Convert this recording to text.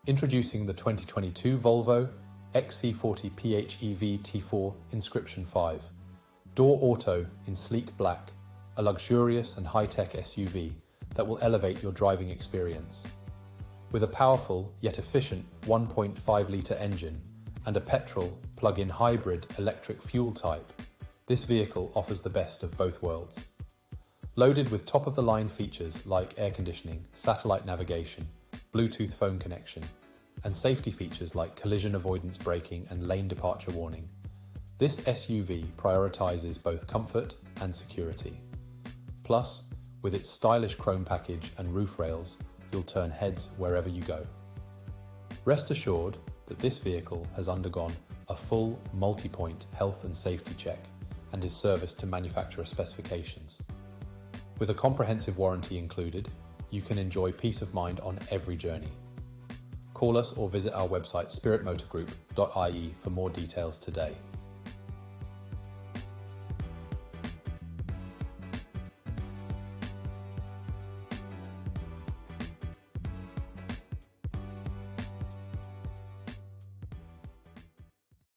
Introducing the 2022 Volvo Xc40 Phev T4 Inscription 5. Door auto in sleek black, a luxurious and high-tech SUV that will elevate your driving experience. With a powerful yet efficient 1.5-litre engine and a petrol plug-in hybrid electric fuel type, this vehicle offers the best of both worlds. Loaded with top-of-the-line features like air conditioning, satellite navigation, Bluetooth phone connection, and safety features like collision avoidance braking and lane departure warning, this SUV prioritizes both comfort and security. Plus, with its stylish chrome package and roof rails, you'll turn heads wherever you go. Rest assured that this vehicle has undergone a full multi-point health and safety check and is serviced to manufacturer specifications. With a comprehensive warranty included, you can enjoy peace of mind on every journey. Call us or visit our website spiritmotorgroup.ie for more details today.